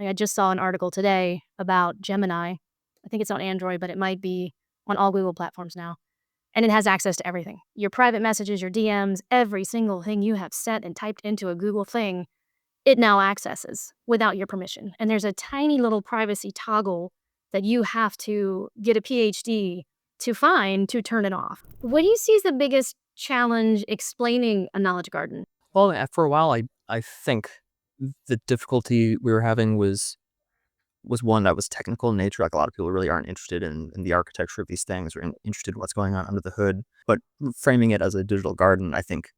Like, I just saw an article today about Gemini. I think it's on Android, but it might be on all Google platforms now. And it has access to everything. Your private messages, your DMs, every single thing you have set and typed into a Google thing, it now accesses without your permission. And there's a tiny little privacy toggle that you have to get a PhD to find to turn it off. What do you see as the biggest challenge explaining a knowledge garden? Well, for a while, I think the difficulty we were having was one that was technical in nature. Like, a lot of people really aren't interested in the architecture of these things or interested in what's going on under the hood. But framing it as a digital garden, I think,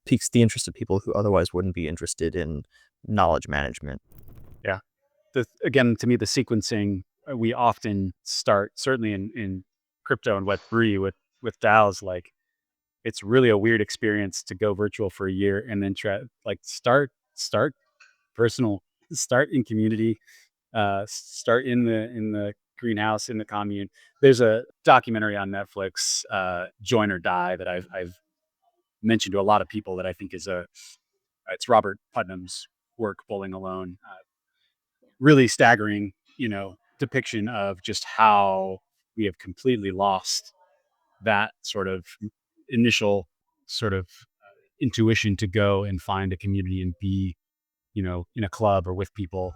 piques the interest of people who otherwise wouldn't be interested in knowledge management. Yeah. Again, to me, the sequencing, we often start, certainly in crypto and Web3 with DAOs, like, it's really a weird experience to go virtual for a year and then try, like, start personal, start in community, start in the greenhouse, in the commune. There's a documentary on Netflix, Join or Die, that I've mentioned to a lot of people, that I think is it's Robert Putnam's work, Bowling Alone. Really staggering, depiction of just how we have completely lost that sort of initial sort of intuition to go and find a community and be, in a club or with people.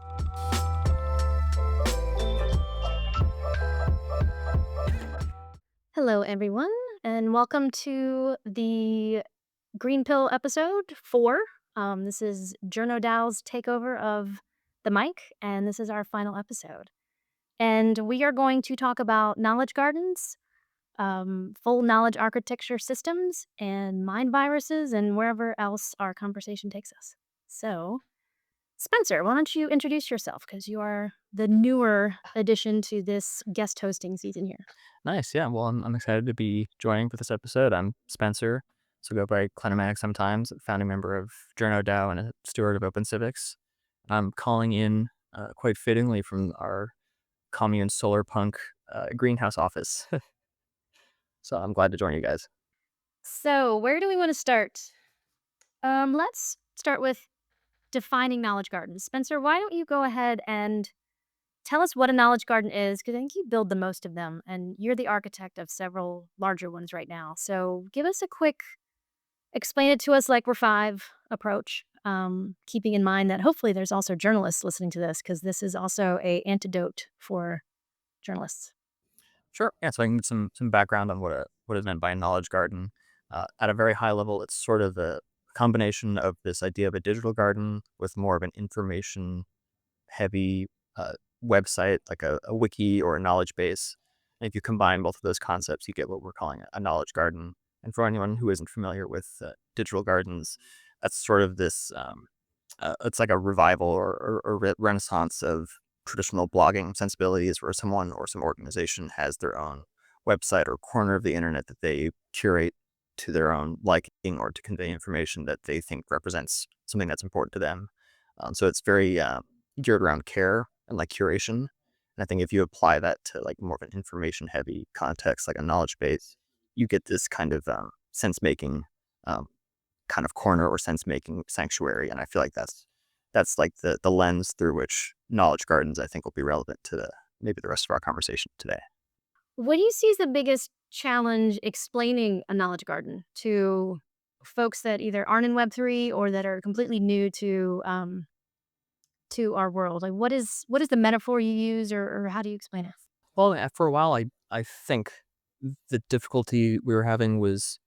Hello, everyone, and welcome to the Green Pill episode 4. This is Journo Dow's takeover of the mic, and this is our final episode. And we are going to talk about knowledge gardens, full knowledge architecture systems, and mind viruses, and wherever else our conversation takes us. So, Spencer, why don't you introduce yourself, because you are the newer addition to this guest hosting season here. Nice, yeah. Well, I'm excited to be joining for this episode. I'm Spencer, so go by Clinomatic sometimes, founding member of Journo DAO and a steward of Open Civics. I'm calling in quite fittingly from our commune solar punk greenhouse office. So I'm glad to join you guys. So, where do we want to start? Let's start with defining knowledge gardens. Spencer, why don't you go ahead and tell us what a knowledge garden is? Because I think you build the most of them, and you're the architect of several larger ones right now. So, give us a quick explain it to us like we're 5 approach, keeping in mind that hopefully there's also journalists listening to this, because this is also a antidote for journalists. Sure. Yeah. So I can get some background on what is meant by a knowledge garden. At a very high level, it's sort of a combination of this idea of a digital garden with more of an information heavy website, like a wiki or a knowledge base. And if you combine both of those concepts, you get what we're calling a knowledge garden. And for anyone who isn't familiar with digital gardens, that's sort of this, it's like a revival or renaissance of traditional blogging sensibilities, where someone or some organization has their own website or corner of the internet that they curate to their own liking or to convey information that they think represents something that's important to them. So it's very geared around care and like curation. And I think if you apply that to like more of an information heavy context, like a knowledge base, you get this kind of sense making um, kind of corner or sense making sanctuary. And I feel like that's like the lens through which knowledge gardens, I think, will be relevant to maybe the rest of our conversation today. What do you see as the biggest challenge explaining a knowledge garden to folks that either aren't in Web3 or that are completely new to our world? Like, what is the metaphor you use, or how do you explain it? Well, for a while, I think the difficulty we were having was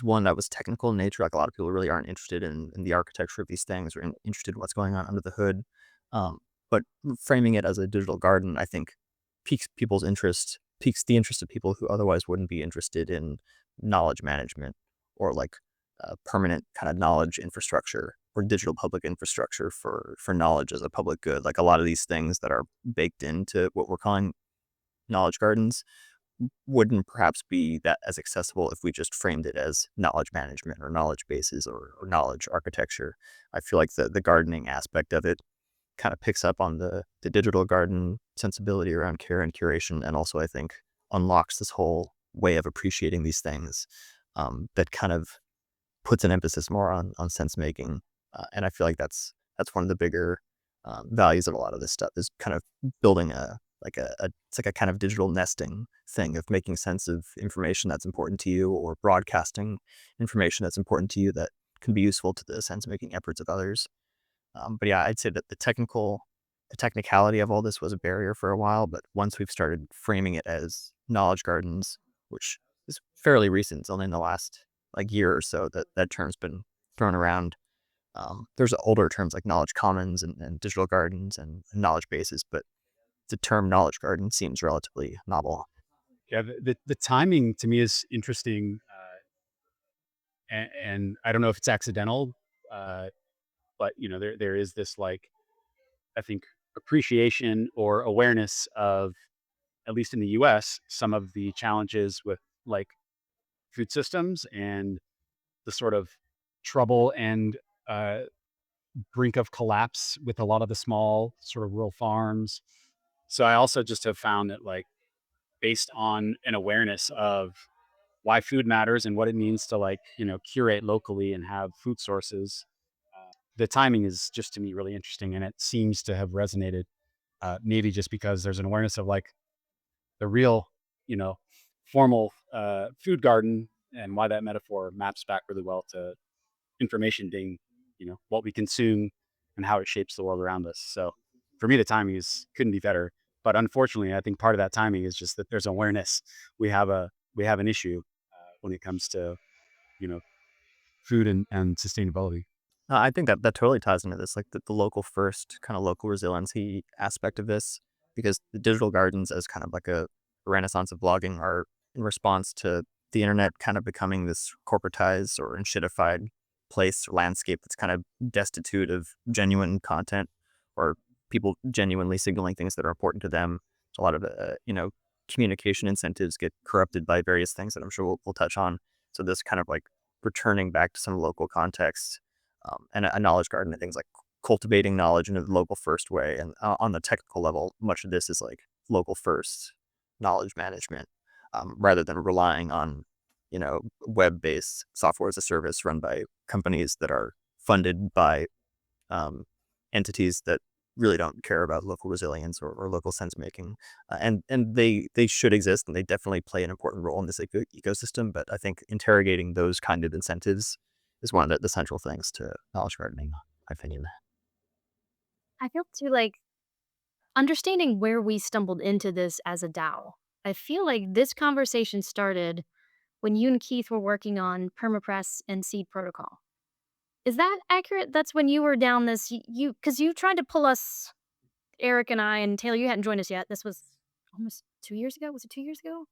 one that was technical in nature. Like, a lot of people really aren't interested in the architecture of these things or interested in what's going on under the hood. Um, but framing it as a digital garden, I think, piques the interest of people who otherwise wouldn't be interested in knowledge management or like permanent kind of knowledge infrastructure or digital public infrastructure for knowledge as a public good. Like, a lot of these things that are baked into what we're calling knowledge gardens wouldn't perhaps be that as accessible if we just framed it as knowledge management or knowledge bases or knowledge architecture. I feel like the gardening aspect of it kind of picks up on the digital garden sensibility around care and curation, and also I think unlocks this whole way of appreciating these things that kind of puts an emphasis more on sense making. And I feel like that's one of the bigger values of a lot of this stuff is kind of building it's like a kind of digital nesting thing of making sense of information that's important to you or broadcasting information that's important to you that can be useful to the sense making efforts of others. But yeah, I'd say that the technicality of all this was a barrier for a while, but once we've started framing it as knowledge gardens, which is fairly recent, it's only in the last like year or so that that term's been thrown around. There's older terms like knowledge commons and digital gardens and knowledge bases, but the term knowledge garden seems relatively novel. Yeah, the timing to me is interesting, and I don't know if it's accidental, uh, but there is this like I think appreciation or awareness of, at least in the U.S., some of the challenges with like food systems and the sort of trouble and uh, brink of collapse with a lot of the small sort of rural farms. So I also just have found that, like, based on an awareness of why food matters and what it means to, like, curate locally and have food sources, the timing is just to me really interesting, and it seems to have resonated. Maybe just because there's an awareness of like the real, you know, formal food garden, and why that metaphor maps back really well to information being, what we consume and how it shapes the world around us. So for me, the timing is couldn't be better. But unfortunately, I think part of that timing is just that there's awareness. We have an issue when it comes to you know food and sustainability. I think that that totally ties into this, like the local first kind of local resiliency aspect of this, because the digital gardens as kind of like a renaissance of blogging are in response to the internet kind of becoming this corporatized or enshittified place or landscape that's kind of destitute of genuine content or people genuinely signaling things that are important to them. A lot of communication incentives get corrupted by various things that I'm sure we'll touch on. So this kind of like returning back to some local context and a knowledge garden and things like cultivating knowledge in a local first way. And on the technical level, much of this is like local first knowledge management rather than relying on, web based software as a service run by companies that are funded by um, entities that really don't care about local resilience or local sense making. And they should exist and they definitely play an important role in this ecosystem. But I think interrogating those kind of incentives is one of the central things to knowledge gardening, in my opinion. I feel too like understanding where we stumbled into this as a DAO. I feel like this conversation started when you and Keith were working on Permapress and Seed Protocol. Is that accurate? That's when you were down this you because you tried to pull us, Eric and I and Taylor, you hadn't joined us yet. This was almost 2 years ago. Was it 2 years ago?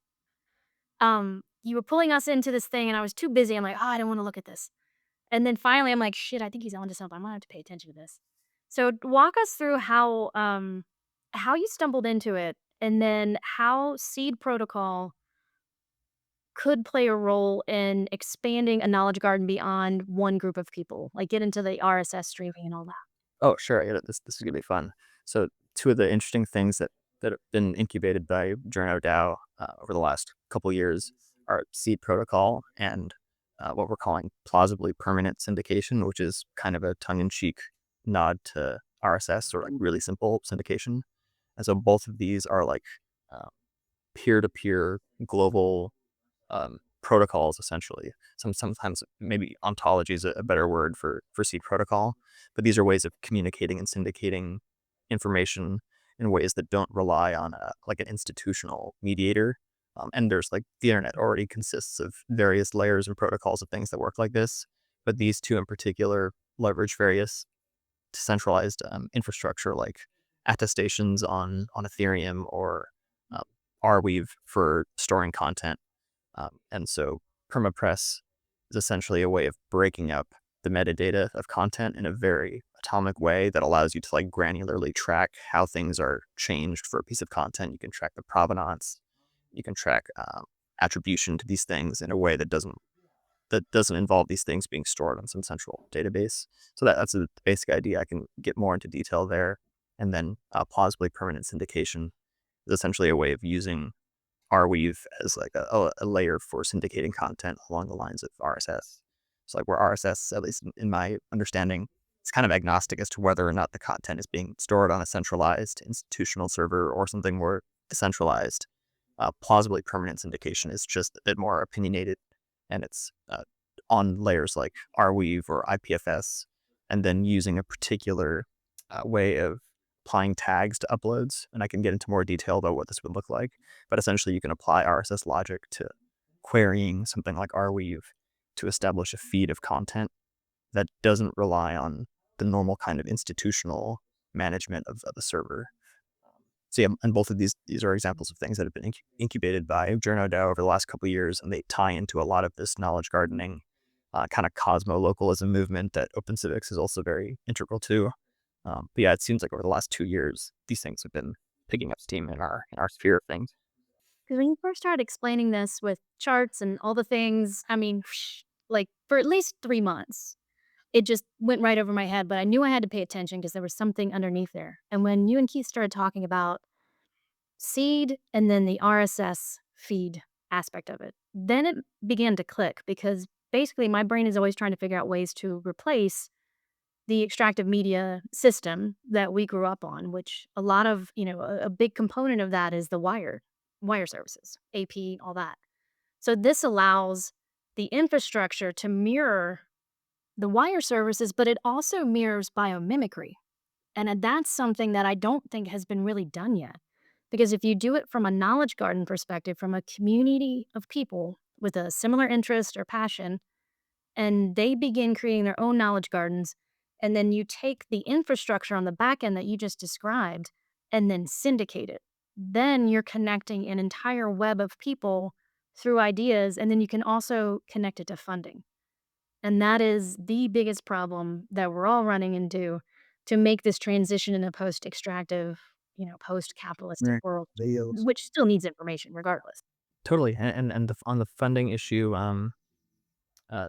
You were pulling us into this thing and I was too busy. I'm like, "Oh, I don't wanna look at this." And then finally I'm like, "Shit, I think he's onto something. I'm gonna have to pay attention to this." So walk us through how you stumbled into it and then how Seed Protocol could play a role in expanding a knowledge garden beyond one group of people, like get into the RSS streaming and all that. Oh, sure. Yeah, this is gonna be fun. So two of the interesting things that have been incubated by Journo DAO over the last couple years are seed protocol and what we're calling plausibly permanent syndication, which is kind of a tongue-in-cheek nod to RSS or like really simple syndication. And so both of these are like uh, peer-to-peer global protocols essentially. Sometimes maybe ontology is a better word for seed protocol, but these are ways of communicating and syndicating information in ways that don't rely on like an institutional mediator. And there's like the internet already consists of various layers and protocols of things that work like this, but these two in particular leverage various decentralized infrastructure like attestations on Ethereum or um, Arweave for storing content and so Permapress is essentially a way of breaking up the metadata of content in a very atomic way that allows you to like granularly track how things are changed for a piece of content. You can track the provenance. You can track attribution to these things in a way that doesn't involve these things being stored on some central database. So that's a basic idea. I can get more into detail there. And then plausibly permanent syndication is essentially a way of using Arweave as like a layer for syndicating content along the lines of RSS. So like where RSS, at least in my understanding, it's kind of agnostic as to whether or not the content is being stored on a centralized institutional server or something more decentralized. Plausibly permanent syndication is just a bit more opinionated, and it's on layers like Arweave or IPFS, and then using a particular way of applying tags to uploads. And I can get into more detail about what this would look like. But essentially, you can apply RSS logic to querying something like Arweave to establish a feed of content that doesn't rely on the normal kind of institutional management of the server. So yeah, and both of these are examples of things that have been incubated by JournoDAO over the last couple of years, and they tie into a lot of this knowledge gardening kind of cosmo-localism movement that OpenCivics is also very integral to. But yeah, it seems like over the last 2 years, these things have been picking up steam in our sphere of things. Because when you first started explaining this with charts and all the things, I mean, like for at least 3 months, it just went right over my head. But I knew I had to pay attention because there was something underneath there. And when you and Keith started talking about seed and then the RSS feed aspect of it, then it began to click because basically my brain is always trying to figure out ways to replace the extractive media system that we grew up on, which a lot of, a big component of that is the wire services, AP, all that. So this allows the infrastructure to mirror the wire services, but it also mirrors biomimicry. And that's something that I don't think has been really done yet. Because if you do it from a knowledge garden perspective, from a community of people with a similar interest or passion, and they begin creating their own knowledge gardens, and then you take the infrastructure on the back end that you just described and then syndicate it, then you're connecting an entire web of people through ideas, and then you can also connect it to funding. And that is the biggest problem that we're all running into to make this transition in a post-extractive, post-capitalistic Right. world, Videos. which still needs information regardless. Totally, and on the funding issue,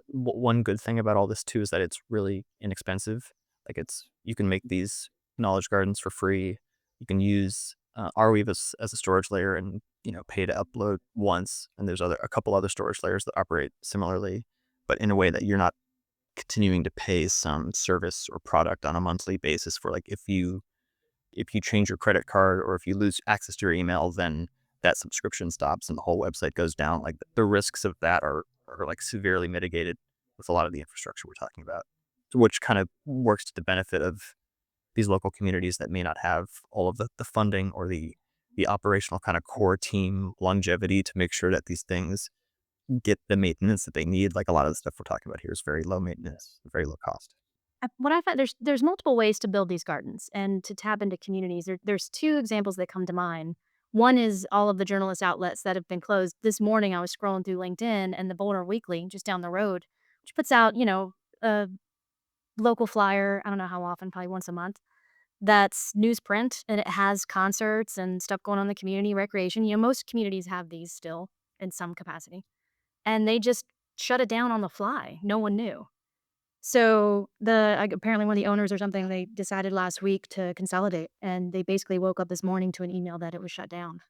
one good thing about all this too is that it's really inexpensive. Like you can make these knowledge gardens for free. You can use Arweave as a storage layer, and pay to upload once. And there's a couple other storage layers that operate similarly, but in a way that you're not continuing to pay some service or product on a monthly basis for, like, if you change your credit card or if you lose access to your email, then that subscription stops and the whole website goes down. Like, the risks of that are like severely mitigated with a lot of the infrastructure we're talking about, which kind of works to the benefit of these local communities that may not have all of the funding or the operational kind of core team longevity to make sure that these things get the maintenance that they need. Like, a lot of the stuff we're talking about here is very low maintenance, very low cost. What I find, there's multiple ways to build these gardens and to tap into communities. There's two examples that come to mind. One is all of the journalist outlets that have been closed. This morning, I was scrolling through LinkedIn and the Boulder Weekly, just down the road, which puts out, a local flyer. I don't know how often, probably once a month. That's newsprint and it has concerts and stuff going on in the community, recreation. Most communities have these still in some capacity, and they just shut it down on the fly. No one knew. So apparently one of the owners or something, they decided last week to consolidate, and they basically woke up this morning to an email that it was shut down.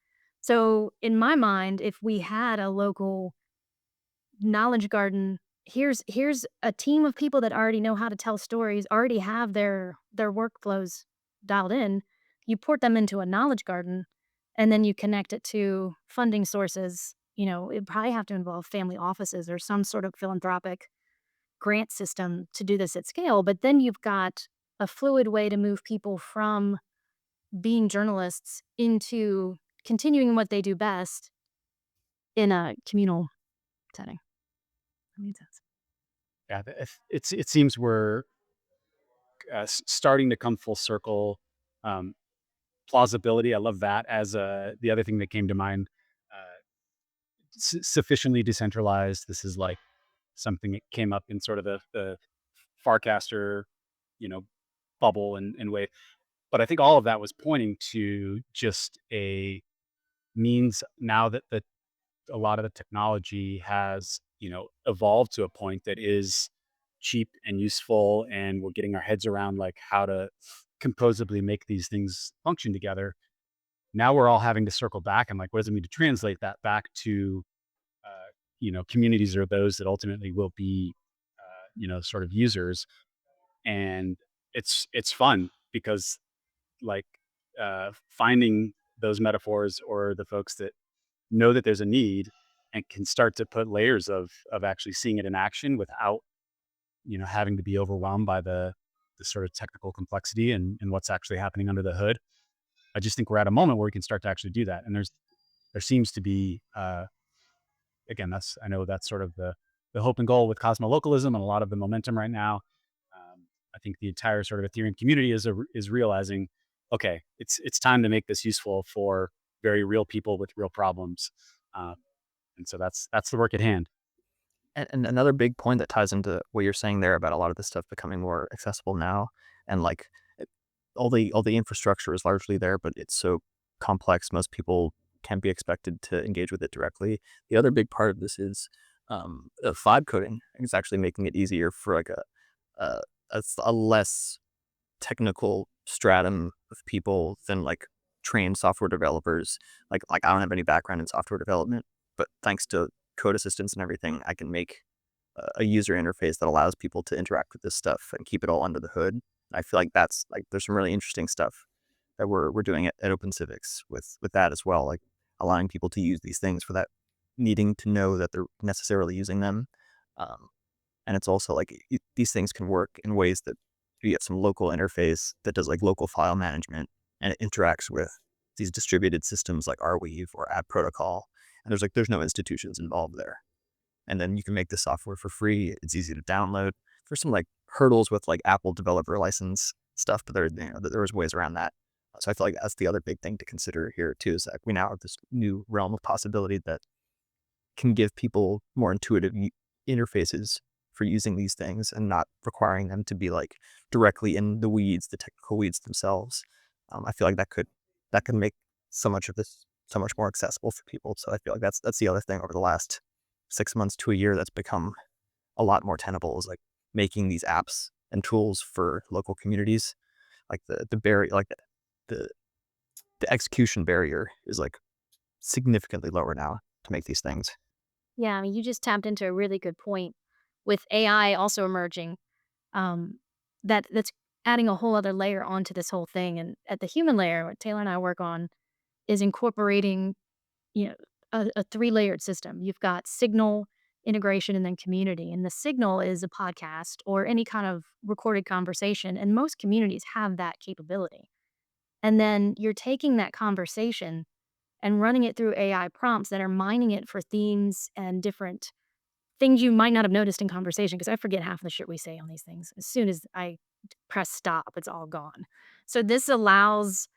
So in my mind, if we had a local knowledge garden, here's a team of people that already know how to tell stories, already have their workflows dialed in. You port them into a knowledge garden, and then you connect it to funding sources. It'd probably have to involve family offices or some sort of philanthropic grant system to do this at scale, but then you've got a fluid way to move people from being journalists into continuing what they do best in a communal setting. That makes sense. Yeah, it seems we're starting to come full circle. Um, Plausibility, I love that as the other thing that came to mind. Sufficiently decentralized. This is like something that came up in sort of the Farcaster, you know, bubble and way. But I think all of that was pointing to just a means now that a lot of the technology has, evolved to a point that is cheap and useful, and we're getting our heads around like how to composably make these things function together. Now we're all having to circle back and like, what does it mean to translate that back to, communities or those that ultimately will be, sort of users. And it's fun because like finding those metaphors or the folks that know that there's a need and can start to put layers of actually seeing it in action without having to be overwhelmed by the sort of technical complexity and what's actually happening under the hood. I just think we're at a moment where we can start to actually do that, and there seems to be again, I know that's sort of the hope and goal with cosmolocalism and a lot of the momentum right now. I think the entire sort of Ethereum community is realizing, okay, it's time to make this useful for very real people with real problems, uh, and so that's the work at hand. And another big point that ties into what you're saying there about a lot of this stuff becoming more accessible now, and like all the infrastructure is largely there, but it's so complex. Most people can't be expected to engage with it directly. The other big part of this is vibe coding. It's actually making it easier for like a, a less technical stratum of people than like trained software developers. Like I don't have any background in software development, but thanks to code assistance and everything, I can make a user interface that allows people to interact with this stuff and keep it all under the hood. I feel like that's like there's some really interesting stuff that we're doing at Open Civics with that as well, like allowing people to use these things without needing to know that they're necessarily using them. Um, and it's also like these things can work in ways that you have some local interface that does like local file management and it interacts with these distributed systems like Arweave or App Protocol. And there's no institutions involved there. And then you can make the software for free. It's easy to download. There's some like hurdles with like Apple developer license stuff, but there was ways around that. So I feel like that's the other big thing to consider here too, is that we now have this new realm of possibility that can give people more intuitive interfaces for using these things and not requiring them to be like directly in the weeds, the technical weeds themselves. I feel like that could make so much of this so much more accessible for people. So I feel like that's the other thing over the last 6 months to a year that's become a lot more tenable is like making these apps and tools for local communities. Like the barrier, like the the execution barrier is like significantly lower now to make these things. Yeah, I mean, you just tapped into a really good point with AI also emerging. Um, that's adding a whole other layer onto this whole thing. And at the human layer, what Taylor and I work on is incorporating, you know, a three-layered system. You've got signal, integration, and then community. And the signal is a podcast or any kind of recorded conversation. And most communities have that capability. And then you're taking that conversation and running it through AI prompts that are mining it for themes and different things you might not have noticed in conversation, because I forget half the shit we say on these things. As soon as I press stop, it's all gone. So this allows,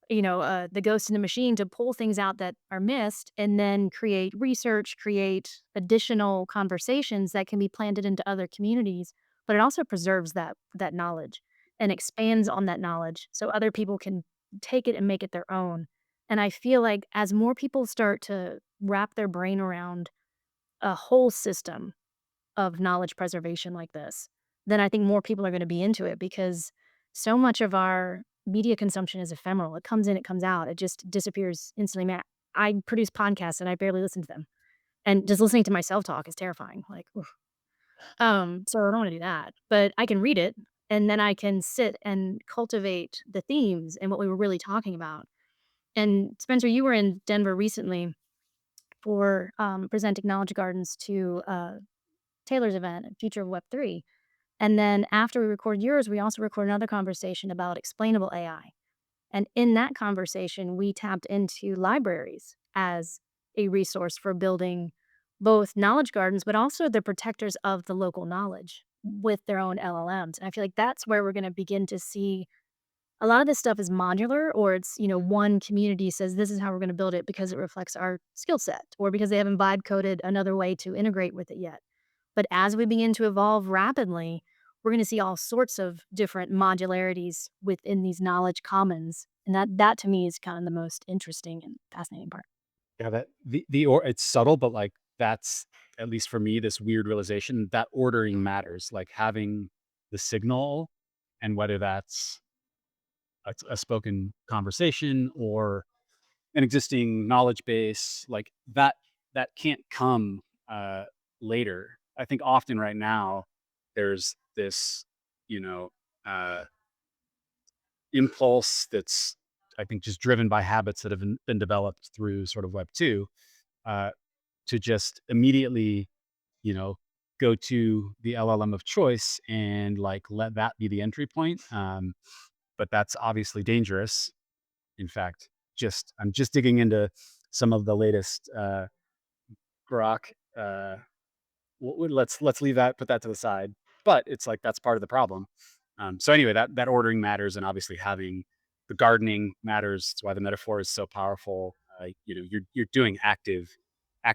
the ghost in the machine to pull things out that are missed and then create research, create additional conversations that can be planted into other communities, but it also preserves that knowledge and expands on that knowledge so other people can take it and make it their own. And I feel like as more people start to wrap their brain around a whole system of knowledge preservation like this, then I think more people are gonna be into it because so much of our media consumption is ephemeral. It comes in, it comes out, it just disappears instantly. I produce podcasts and I barely listen to them. And just listening to myself talk is terrifying. Like, oof. So I don't wanna do that. But I can read it and then I can sit and cultivate the themes and what we were really talking about. And Spencer, you were in Denver recently for presenting knowledge gardens to Taylor's event, Future of Web3. And then after we record yours, we also record another conversation about explainable AI. And in that conversation, we tapped into libraries as a resource for building both knowledge gardens, but also the protectors of the local knowledge with their own LLMs. And I feel like that's where we're going to begin to see a lot of this stuff is modular, or it's, one community says this is how we're going to build it because it reflects our skill set or because they haven't vibe coded another way to integrate with it yet. But as we begin to evolve rapidly, we're going to see all sorts of different modularities within these knowledge commons. And that to me is kind of the most interesting and fascinating part. Yeah, that the or it's subtle, but like that's at least for me this weird realization that ordering matters. Like having the signal, and whether that's a spoken conversation or an existing knowledge base, like that can't come later. I think often right now there's this, you know, uh, impulse that's, I think, just driven by habits that have been developed through sort of Web 2, uh, to just immediately, you know, go to the LLM of choice and like let that be the entry point. But that's obviously dangerous. In fact, just I'm just digging into some of the latest Grok. Let's leave that, put that to the side. But it's like that's part of the problem. So anyway, that ordering matters, and obviously having the gardening matters. It's why the metaphor is so powerful. You're doing active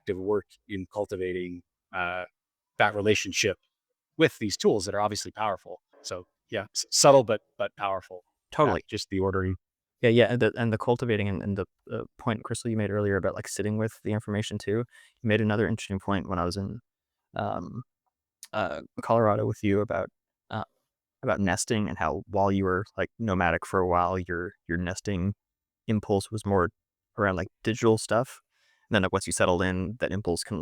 work in cultivating uh, that relationship with these tools that are obviously powerful. So yeah, subtle but powerful. Totally. Just the ordering. Yeah, and the cultivating and the point, Crystal, you made earlier about like sitting with the information too. You made another interesting point when I was in um, Colorado with you uh, about nesting and how while you were like nomadic for a while, your nesting impulse was more around like digital stuff. And then like once you settled in, that impulse can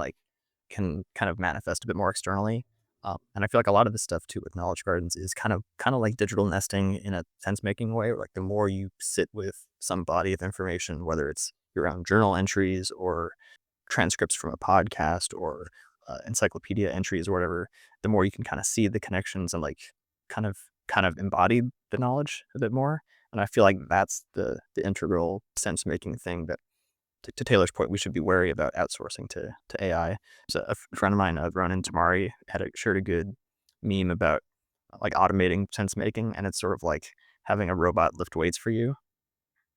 kind of manifest a bit more externally. And I feel like a lot of this stuff too with knowledge gardens is kind of like digital nesting in a sense making way. Like the more you sit with some body of information, whether it's your own journal entries or transcripts from a podcast or encyclopedia entries or whatever, the more you can kind of see the connections and like kind of kind of embody the knowledge a bit more. And I feel like that's the integral sense making thing that to Taylor's point, we should be wary about outsourcing to AI. So a friend of mine, Ronan Tamari, shared a good meme about like automating sense making, and it's sort of like having a robot lift weights for you.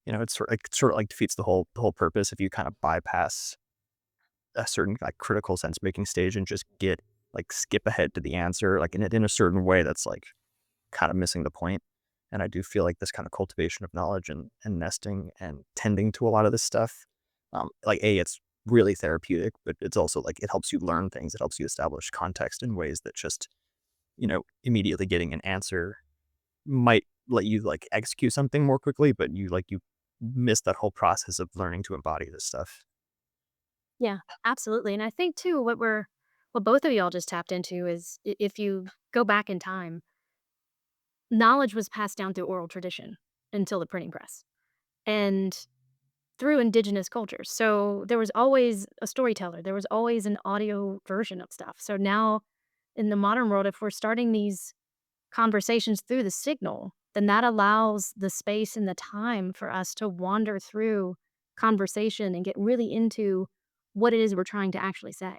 You know, it's sort of like defeats the whole purpose if you kind of bypass a certain like critical sense making stage and just get like skip ahead to the answer like in a certain way that's like kind of missing the point. And I do feel like this kind of cultivation of knowledge and nesting and tending to a lot of this stuff, like it's really therapeutic, but it's also like it helps you learn things. It helps you establish context in ways that just immediately getting an answer might let you like execute something more quickly, but you miss that whole process of learning to embody this stuff. Yeah, absolutely. And I think too, what both of y'all just tapped into is if you go back in time, knowledge was passed down through oral tradition until the printing press and through indigenous cultures. So there was always a storyteller. There was always an audio version of stuff. So now in the modern world, if we're starting these conversations through the signal, then that allows the space and the time for us to wander through conversation and get really into what it is we're trying to actually say.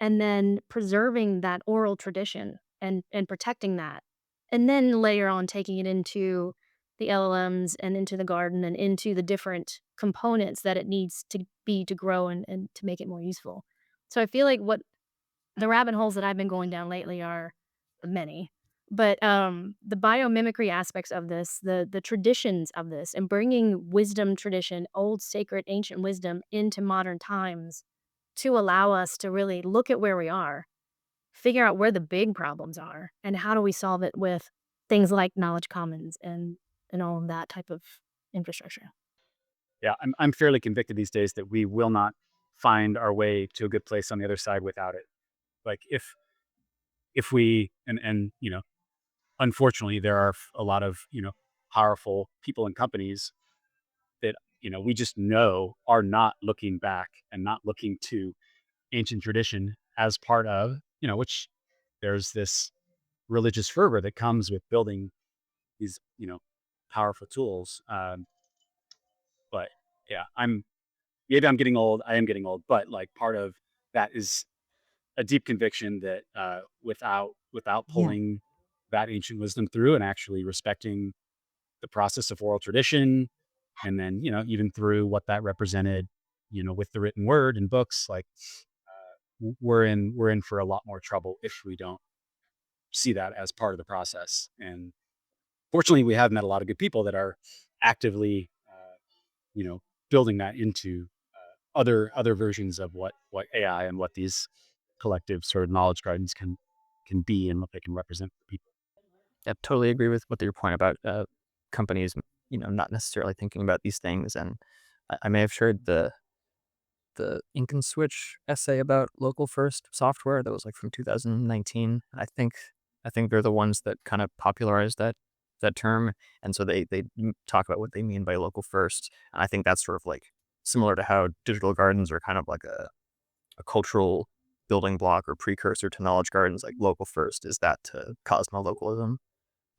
And then preserving that oral tradition and protecting that. And then later on taking it into the LLMs and into the garden and into the different components that it needs to be to grow and to make it more useful. So I feel like what the rabbit holes that I've been going down lately are many, but, the biomimicry aspects of this, the traditions of this, and bringing wisdom tradition, old, sacred, ancient wisdom into modern times to allow us to really look at where we are, figure out where the big problems are, and how do we solve it with things like knowledge commons and all of that type of infrastructure. Yeah, I'm fairly convicted these days that we will not find our way to a good place on the other side without it. Like if we and unfortunately there are a lot of powerful people and companies that we just know are not looking back and not looking to ancient tradition as part of which there's this religious fervor that comes with building these powerful tools. But yeah, I'm getting old. I am getting old, but like part of that is a deep conviction that without Yeah. pulling that ancient wisdom through and actually respecting the process of oral tradition, and then even through what that represented, with the written word and books, like we're in for a lot more trouble if we don't see that as part of the process. And fortunately, we have met a lot of good people that are actively, building that into other versions of what AI and what these collective sort of knowledge gardens can be and what they can represent for people. I totally agree with what your point about companies, not necessarily thinking about these things. And I may have shared the Ink and Switch essay about local first software that was like from 2019. I think they're the ones that kind of popularized that that term, and so they talk about what they mean by local first. And I think that's sort of like similar to how digital gardens are kind of like a cultural building block or precursor to knowledge gardens. Like local first is that to cosmolocalism.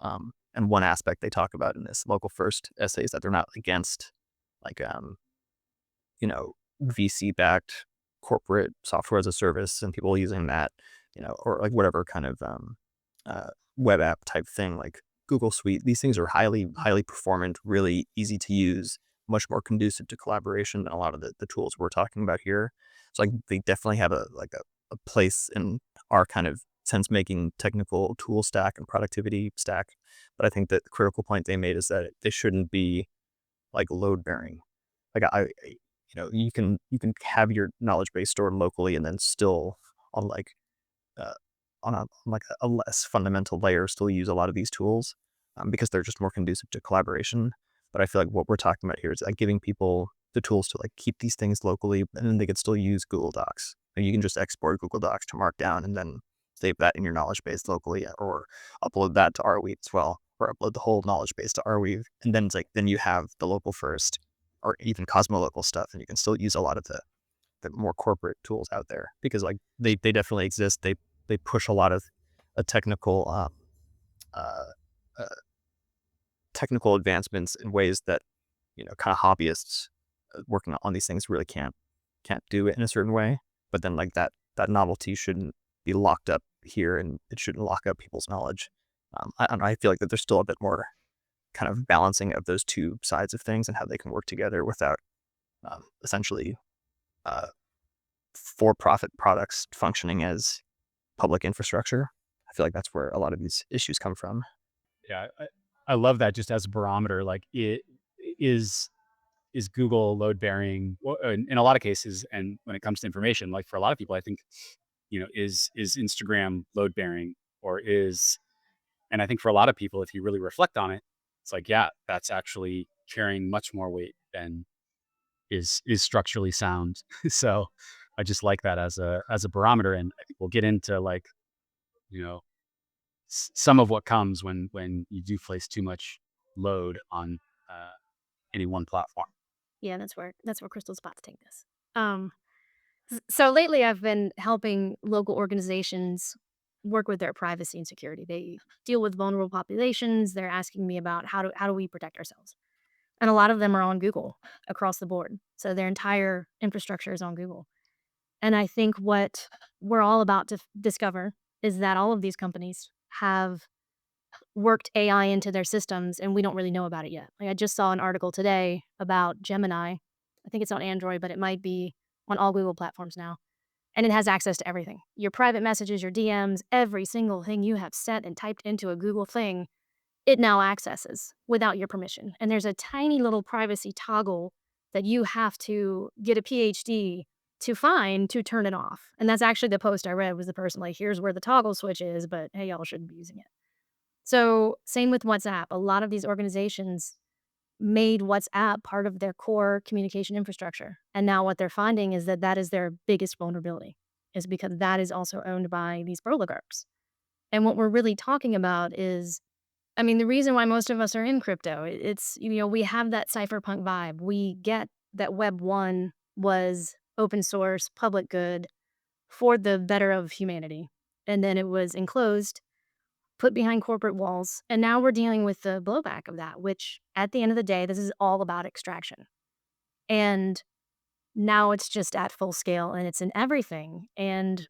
And one aspect they talk about in this local first essay is that they're not against like you know, VC backed corporate software as a service and people using that, or like whatever kind of uh, web app type thing like Google Suite. These things are highly performant, really easy to use, much more conducive to collaboration than a lot of the tools we're talking about here. So like they definitely have a place in our kind of sense making technical tool stack and productivity stack. But I think that the critical point they made is that they shouldn't be like load bearing. Like you can have your knowledge base stored locally and then still on like uh, on like a less fundamental layer still use a lot of these tools because they're just more conducive to collaboration. But I feel like what we're talking about here is like giving people the tools to like keep these things locally and then they could still use Google Docs. Like, you can just export Google Docs to Markdown and then save that in your knowledge base locally or upload that to Arweave as well or upload the whole knowledge base to Arweave. And then it's like, then you have the local first or even Cosmolocal stuff and you can still use a lot of the more corporate tools out there because like they definitely exist. They push a lot of technical uh, uh, technical advancements in ways that kind of hobbyists working on these things really can't do it in a certain way. But then like that novelty shouldn't be locked up here, and it shouldn't lock up people's knowledge. I don't know. I feel like that there's still a bit more kind of balancing of those two sides of things and how they can work together without essentially uh, for-profit products functioning as public infrastructure. I feel like that's where a lot of these issues come from. Yeah, I love that just as a barometer. Like it is is Google load bearing in a lot of cases, and when it comes to information, like for a lot of people, I think is Instagram load bearing or is, and I think for a lot of people, if you really reflect on it, it's like yeah, that's actually carrying much more weight than is structurally sound. So I just like that as a barometer, and I think we'll get into like you know some of what comes when you do place too much load on uh, any one platform. Yeah, that's where Crystal's about to take this. Um, so lately I've been helping local organizations work with their privacy and security. They deal with vulnerable populations. They're asking me about how do we protect ourselves? And a lot of them are on Google across the board. So their entire infrastructure is on Google. And I think what we're all about to discover is that all of these companies have worked AI into their systems and we don't really know about it yet. Like I just saw an article today about Gemini. I think it's on Android, but it might be on all Google platforms now. And it has access to everything. Your private messages, your DMs, every single thing you have set and typed into a Google thing, it now accesses without your permission. And there's a tiny little privacy toggle that you have to get a PhD to find to turn it off. And that's actually the post I read was the person like, here's where the toggle switch is, but hey, y'all shouldn't be using it. So, same with WhatsApp. A lot of these organizations made WhatsApp part of their core communication infrastructure. And now what they're finding is that that is their biggest vulnerability, is because that is also owned by these oligarchs. And what we're really talking about is, I mean, the reason why most of us are in crypto, it's, we have that cypherpunk vibe. We get that Web 1 was open source, public good for the better of humanity. And then it was enclosed, put behind corporate walls. And now we're dealing with the blowback of that, which at the end of the day, this is all about extraction. And now it's just at full scale and it's in everything. And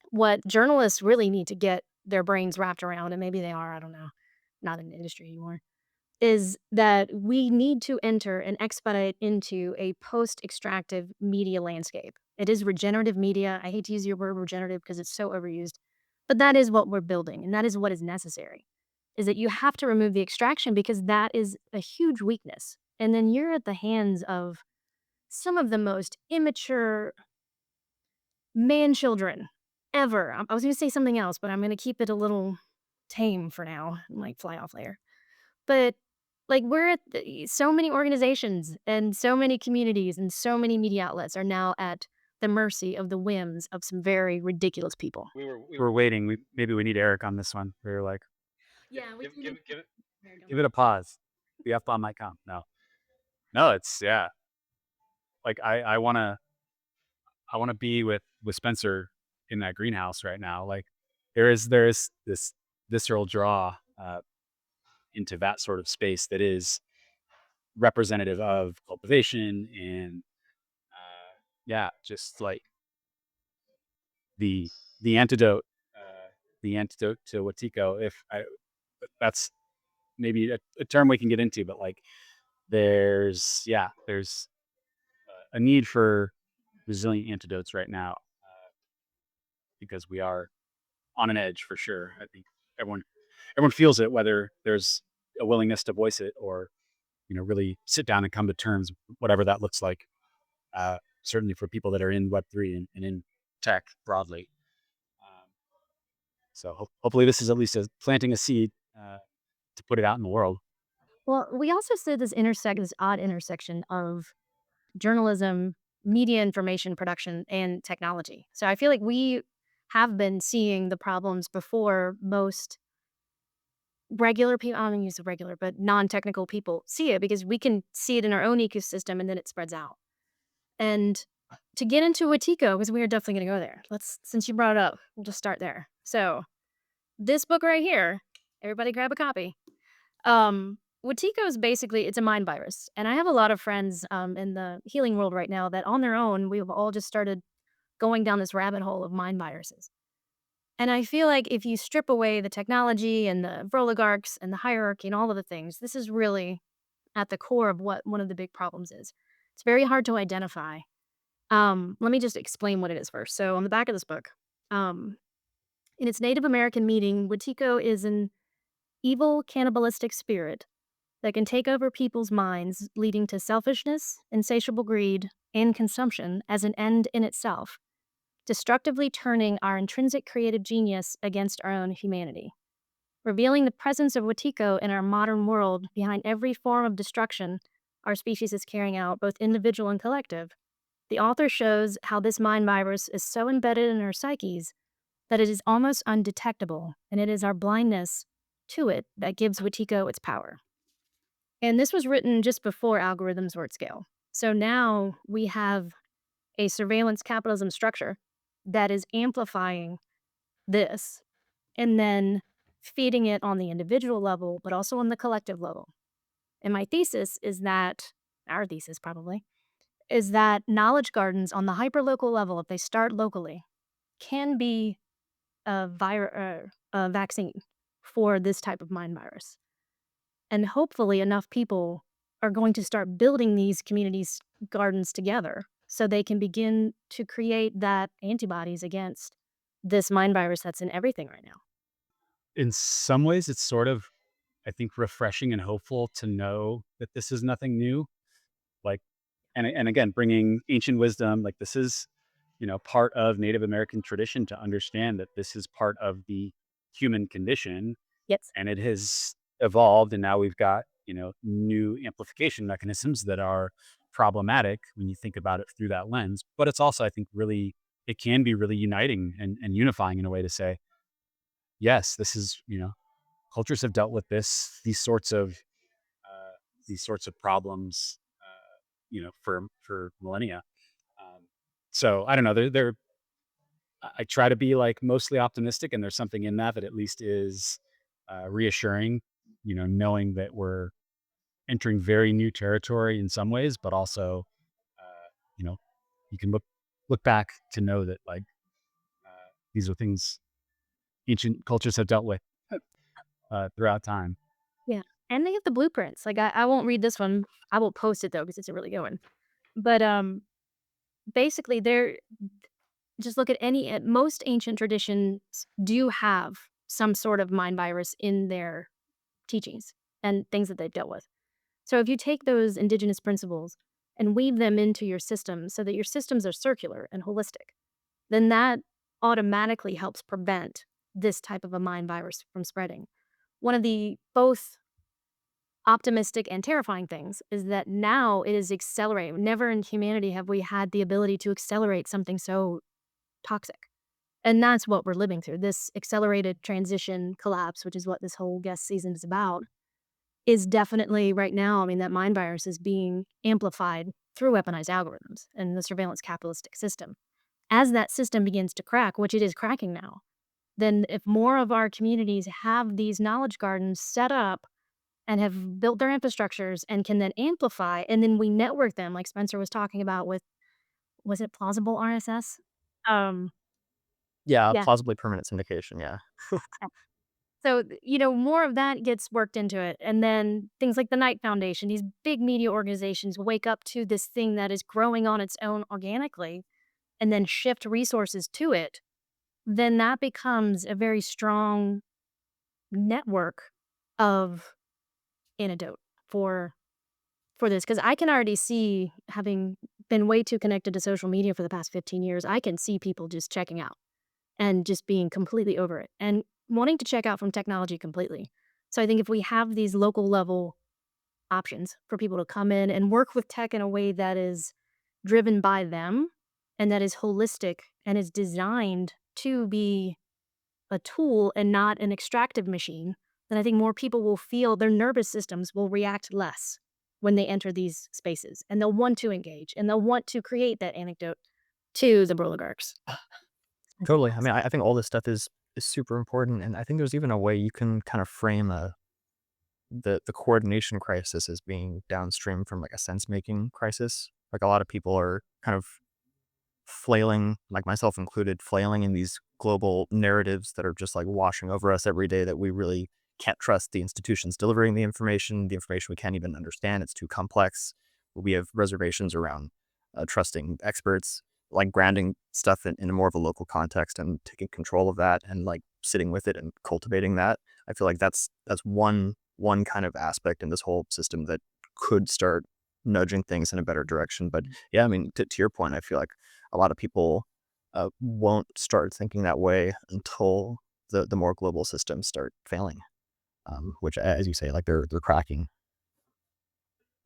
what journalists really need to get their brains wrapped around, and maybe they are, I don't know, not in the industry anymore, is that we need to enter and expedite into a post extractive media landscape. It is regenerative media. I hate to use your word regenerative because it's so overused, but that is what we're building and that is what is necessary. Is that you have to remove the extraction because that is a huge weakness. And then you're at the hands of some of the most immature man children ever. I was going to say something else, but I'm going to keep it a little tame for now, like fly off layer. But, like, we're at so many organizations and so many communities and so many media outlets are now at the mercy of the whims of some very ridiculous people. We were waiting. Maybe we need Eric on this one. We were like, Yeah, we do need. Give it a pause. The F bomb might come. No, no, it's yeah. Like I wanna be with Spencer in that greenhouse right now. Like there is this visceral draw into that sort of space that is representative of cultivation and yeah, just like the the antidote the antidote to Watiko. If I that's maybe a term we can get into, but like there's a need for resilient antidotes right now because we are on an edge for sure. I think everyone everyone feels it, whether there's a willingness to voice it or really sit down and come to terms, whatever that looks like. Certainly for people that are in Web3 and in tech broadly. Um, so hopefully this is at least planting a seed to put it out in the world. Well, we also see this odd intersection of journalism, media information production, and technology. So I feel like we have been seeing the problems before most regular people. I don't use the regular, but non-technical people see it because we can see it in our own ecosystem and then it spreads out. And to get into Watiko, because we are definitely going to go there. Since you brought it up, we'll just start there. So this book right here, everybody grab a copy. Watiko is basically it's a mind virus, and I have a lot of friends in the healing world right now that on their own we've all just started going down this rabbit hole of mind viruses. And I feel like if you strip away the technology and the oligarchs and the hierarchy and all of the things, this is really at the core of what one of the big problems is. It's very hard to identify. Let me just explain what it is first. So on the back of this book, um, in its Native American meaning, Watiko is an evil cannibalistic spirit that can take over people's minds, leading to selfishness, insatiable greed, and consumption as an end in itself, destructively turning our intrinsic creative genius against our own humanity. Revealing the presence of Watiko in our modern world behind every form of destruction our species is carrying out, both individual and collective, the author shows how this mind virus is so embedded in our psyches that it is almost undetectable, and it is our blindness to it that gives Watiko its power. And this was written just before algorithms were at scale. So now we have a surveillance capitalism structure that is amplifying this and then feeding it on the individual level, but also on the collective level. And my thesis is that, our thesis probably, is that knowledge gardens on the hyperlocal level, if they start locally, can be a vaccine for this type of mind virus. And hopefully enough people are going to start building these communities gardens together so they can begin to create that antibodies against this mind virus that's in everything right now. In some ways, it's sort of, I think, refreshing and hopeful to know that this is nothing new. Like, and again, bringing ancient wisdom, like this is, part of Native American tradition to understand that this is part of the human condition Yes. and it has evolved. And now we've got, new amplification mechanisms that are problematic when you think about it through that lens. But it's also, I think, really, it can be really uniting and unifying in a way to say, yes, this is, cultures have dealt with uh, these sorts of problems, for millennia. Um, so I don't know. I try to be like mostly optimistic, and there's something in that that at least is reassuring. Knowing that we're entering very new territory in some ways, but also, uh, you know, you can look back to know that like these are things ancient cultures have dealt with throughout time. Yeah. And they have the blueprints. Like I won't read this one. I will post it though because it's a really good one. But basically they're just look at any most ancient traditions do have some sort of mind virus in their teachings and things that they've dealt with. So if you take those indigenous principles and weave them into your system so that your systems are circular and holistic, then that automatically helps prevent this type of a mind virus from spreading. One of the both optimistic and terrifying things is that now it is accelerating. Never in humanity have we had the ability to accelerate something so toxic. And that's what we're living through, this accelerated transition collapse, which is what this whole guest season is about. is definitely right now, I mean, that mind virus is being amplified through weaponized algorithms and the surveillance capitalistic system. As that system begins to crack, which it is cracking now, then if more of our communities have these knowledge gardens set up and have built their infrastructures and can then amplify, and then we network them like Spencer was talking about with, was it plausible RSS? Um, Yeah, yeah. plausibly permanent syndication, yeah. So, more of that gets worked into it. And then things like the Knight Foundation, these big media organizations wake up to this thing that is growing on its own organically and then shift resources to it. Then that becomes a very strong network of antidote for this, because I can already see, having been way too connected to social media for the past 15 years, I can see people just checking out and just being completely over it and wanting to check out from technology completely. So I think if we have these local level options for people to come in and work with tech in a way that is driven by them and that is holistic and is designed to be a tool and not an extractive machine, then I think more people will feel their nervous systems will react less when they enter these spaces, and they'll want to engage and they'll want to create that anecdote to the oligarchs. Totally. I mean, I think all this stuff is super important, and I think there's even a way you can kind of frame the coordination crisis as being downstream from like a sense making crisis. Like a lot of people are kind of flailing, like myself included, flailing in these global narratives that are just like washing over us every day that we really can't trust the institutions delivering the information we can't even understand. It's too complex. We have reservations around trusting experts, like grounding stuff in more of a local context and taking control of that and like sitting with it and cultivating that. I feel like that's one kind of aspect in this whole system that could start nudging things in a better direction. But yeah, I mean, to your point, I feel like a lot of people won't start thinking that way until the more global systems start failing, which, as you say, like they're cracking.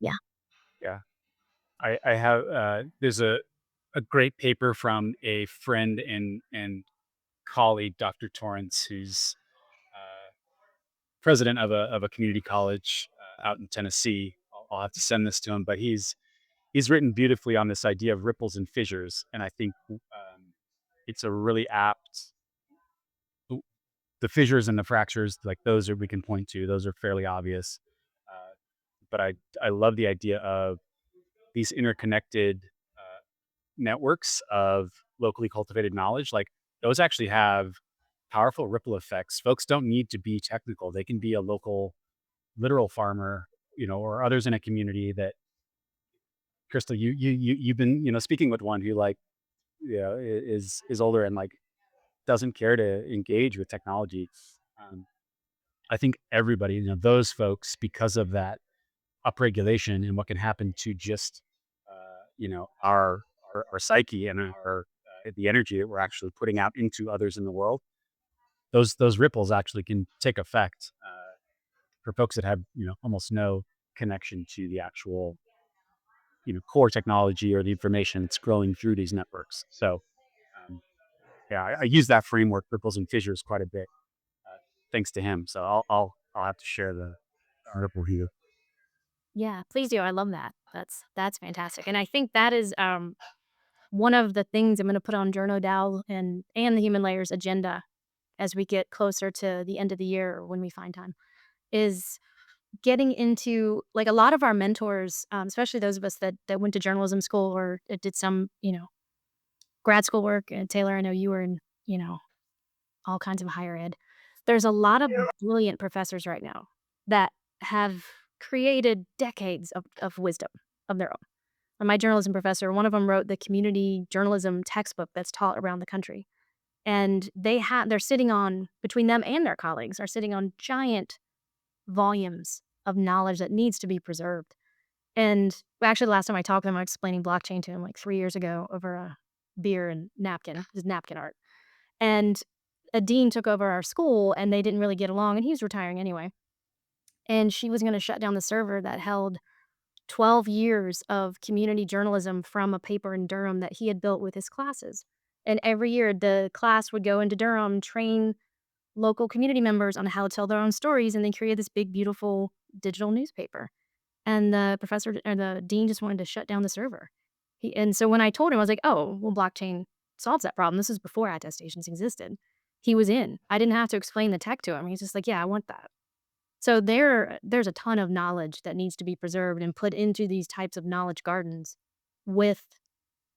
Yeah. Yeah. I have there's a great paper from a friend and colleague, Dr. Torrance, who's president of a community college out in Tennessee. I'll have to send this to him, but he's written beautifully on this idea of ripples and fissures, and I think it's a really apt. The fissures and the fractures, like those are we can point to; those are fairly obvious. Uh, but I love the idea of these interconnected networks of locally cultivated knowledge. Like those actually have powerful ripple effects. Folks don't need to be technical; they can be a local literal farmer, or others in a community that. Crystal, you've been speaking with one who like is older and like doesn't care to engage with technology. Um, I think everybody, those folks, because of that upregulation and what can happen to just our psyche and our the energy that we're actually putting out into others in the world, those ripples actually can take effect for folks that have almost no connection to the actual core technology or the information that's scrolling through these networks. So um, yeah, I use that framework, ripples and fissures, quite a bit, thanks to him. So I'll have to share the article here. Yeah, please do. I love that. That's fantastic. And I think that is one of the things I'm going to put on Journo Dow and the Human Layers agenda as we get closer to the end of the year or when we find time, is getting into, like, a lot of our mentors, especially those of us that went to journalism school or did some, grad school work. And Taylor, I know you were in, you know, all kinds of higher ed. There's a lot of brilliant professors right now that have created decades of wisdom of their own. And my journalism professor, one of them wrote the community journalism textbook that's taught around the country. And they're sitting on, between them and their colleagues, are sitting on giant volumes of knowledge that needs to be preserved. And actually, the last time I talked to him, I was explaining blockchain to him like 3 years ago over a beer and napkin, his napkin art. And a dean took over our school and they didn't really get along, and he was retiring anyway. And she was going to shut down the server that held 12 years of community journalism from a paper in Durham that he had built with his classes. And every year the class would go into Durham, train local community members on how to tell their own stories, and they created this big, beautiful digital newspaper. And the professor or the dean just wanted to shut down the server. And so when I told him, I was like, "Oh, well, blockchain solves that problem." This is before attestations existed. He was in. I didn't have to explain the tech to him. He's just like, "Yeah, I want that." So there's a ton of knowledge that needs to be preserved and put into these types of knowledge gardens with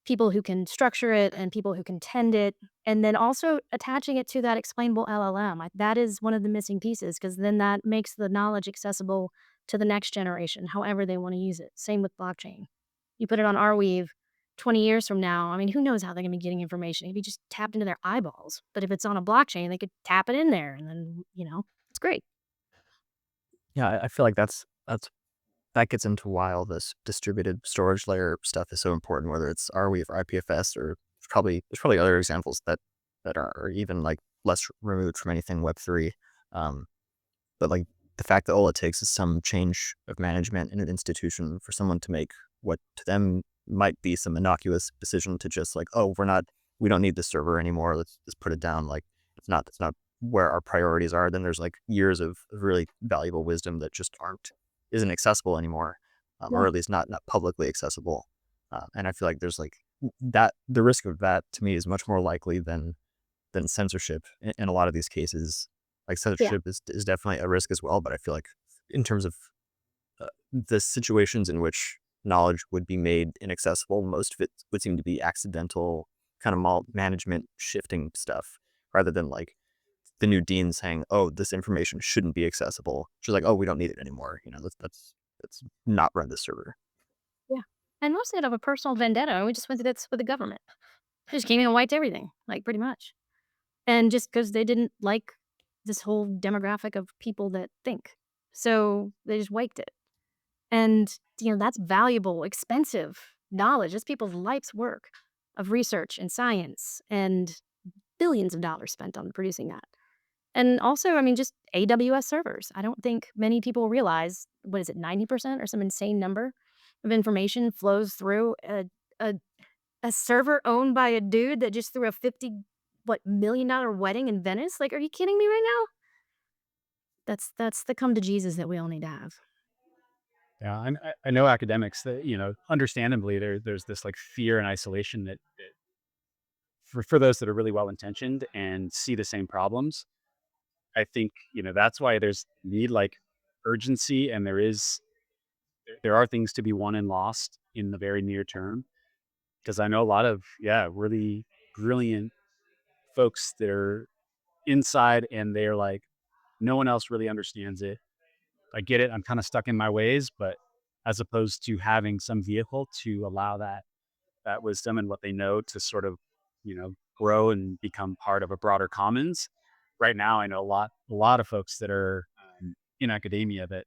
people who can structure it and people who can tend it, and then also attaching it to that explainable LLM. That is one of the missing pieces because then that makes the knowledge accessible to the next generation, however they want to use it. Same with blockchain. You put it on Arweave 20 years from now, I mean, who knows how they're going to be getting information? It could be just tapped into their eyeballs. But if it's on a blockchain, they could tap it in there and then, it's great. Yeah, I feel like that gets into why all this distributed storage layer stuff is so important, whether it's Arweave or IPFS, or there's probably other examples that are even like less removed from anything Web3. Um, but like the fact that all it takes is some change of management in an institution for someone to make what to them might be some innocuous decision to just like, oh, we don't need this server anymore. Let's just put it down. Like it's not where our priorities are. Then there's like years of really valuable wisdom that just isn't accessible anymore, Yeah. or at least not publicly accessible. And I feel like there's like that the risk of that to me is much more likely than censorship in a lot of these cases. Like Yeah. censorship is definitely a risk as well, but I feel like in terms of the situations in which knowledge would be made inaccessible, most of it would seem to be accidental kind of management shifting stuff rather than like the new dean saying, "Oh, this information shouldn't be accessible." She's like, "Oh, we don't need it anymore." Let's not run this server. Yeah. And mostly out of a personal vendetta. And we just went through this with the government. They just came in and wiped everything, like pretty much. And just because they didn't like this whole demographic of people that think. So they just wiped it. And, that's valuable, expensive knowledge. It's people's life's work of research and science and billions of dollars spent on producing that. And also, I mean, just AWS servers. I don't think many people realize, what is it, 90% or some insane number of information flows through a, a server owned by a dude that just threw a $50 million wedding in Venice? Like, are you kidding me right now? That's the come to Jesus that we all need to have. Yeah, I know academics that, understandably there's this like fear and isolation that for those that are really well intentioned and see the same problems. I think, that's why there's need like urgency, and there are things to be won and lost in the very near term. Because I know a lot of, yeah, really brilliant folks that are inside and they're like, no one else really understands it. I get it. I'm kind of stuck in my ways, but as opposed to having some vehicle to allow that wisdom and what they know to sort of, grow and become part of a broader commons. Right now, I know a lot of folks that are in academia that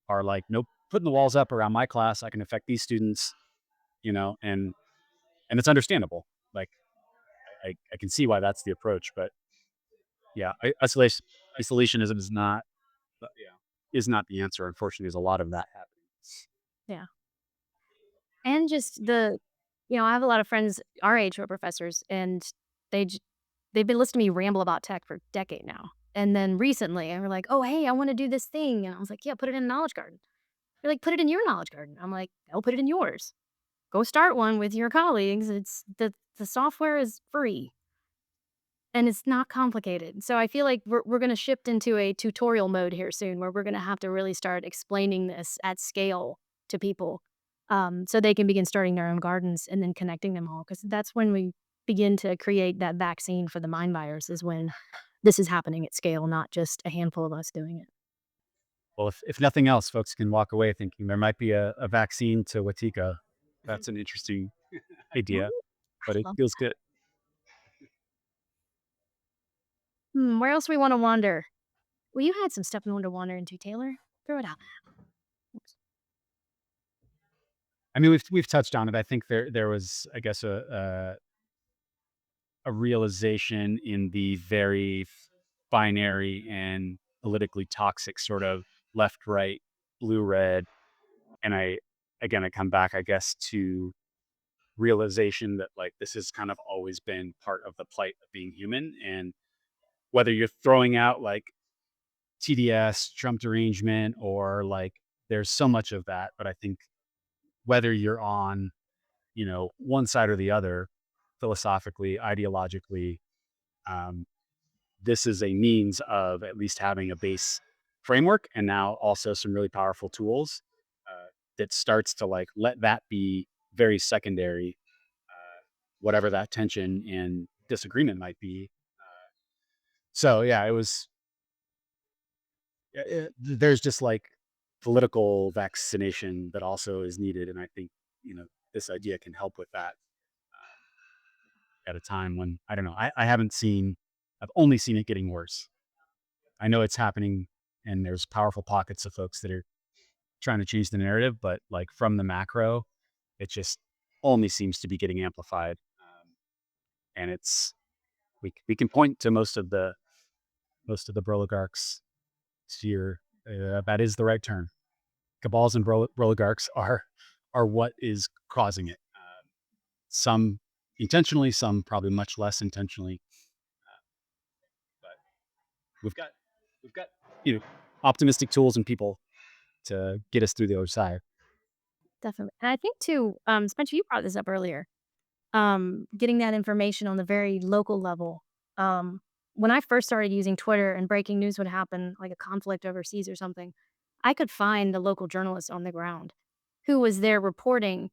are like, nope, putting the walls up around my class. I can affect these students, and it's understandable. Like I can see why that's the approach, but yeah, isolationism is not the answer. Unfortunately, there's a lot of that happening. Yeah. And just I have a lot of friends our age who are professors, and they j they've been listening to me ramble about tech for a decade now. And then recently, they were like, "Oh, hey, I wanna do this thing." And I was like, "Yeah, put it in a knowledge garden." They're like, "Put it in your knowledge garden." I'm like, "I'll put it in yours. Go start one with your colleagues. It's the software is free, and it's not complicated." So I feel like we're gonna shift into a tutorial mode here soon where we're gonna have to really start explaining this at scale to people, so they can begin starting their own gardens and then connecting them all. Because that's when we begin to create that vaccine for the mind virus is when this is happening at scale, not just a handful of us doing it. Well, if nothing else, folks can walk away thinking there might be a vaccine to Watiko. That's an interesting idea, Ooh, but it I love feels good. where else we wanna wander? Well, you had some stuff you wanted to wander into, Taylor. Throw it out. I mean, we've touched on it. I think there was, I guess, a realization in the very binary and politically toxic sort of left, right, blue, red. And I come back, I guess, to realization that like this has kind of always been part of the plight of being human. And whether you're throwing out like TDS, Trump derangement, or like there's so much of that. But I think whether you're on, one side or the other, philosophically, ideologically, um, this is a means of at least having a base framework, and now also some really powerful tools that starts to like let that be very secondary, whatever that tension and disagreement might be. So yeah, it was. There's just like political vaccination that also is needed, and I think this idea can help with that at a time when I don't know. I haven't seen. I've only seen it getting worse. I know it's happening, and there's powerful pockets of folks that are trying to change the narrative, but like from the macro, it just only seems to be getting amplified. And it's we can point to most of the oligarchs here. That is the right term. Cabals and oligarchs are what is causing it. Some intentionally, some probably much less intentionally. But we've got you know optimistic tools and people to get us through the other side. Definitely. And I think too, Spencer, you brought this up earlier. Getting that information on the very local level. Um, when I first started using Twitter and breaking news would happen, like a conflict overseas or something, I could find the local journalist on the ground who was there reporting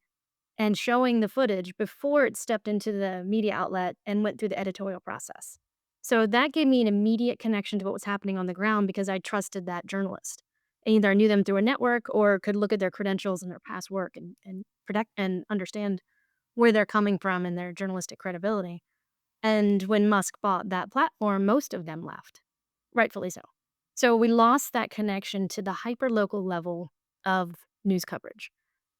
and showing the footage before it stepped into the media outlet and went through the editorial process. So that gave me an immediate connection to what was happening on the ground because I trusted that journalist. Either I knew them through a network or could look at their credentials and their past work and protect and understand where they're coming from and their journalistic credibility. And when Musk bought that platform, most of them left, rightfully so. So we lost that connection to the hyper local level of news coverage.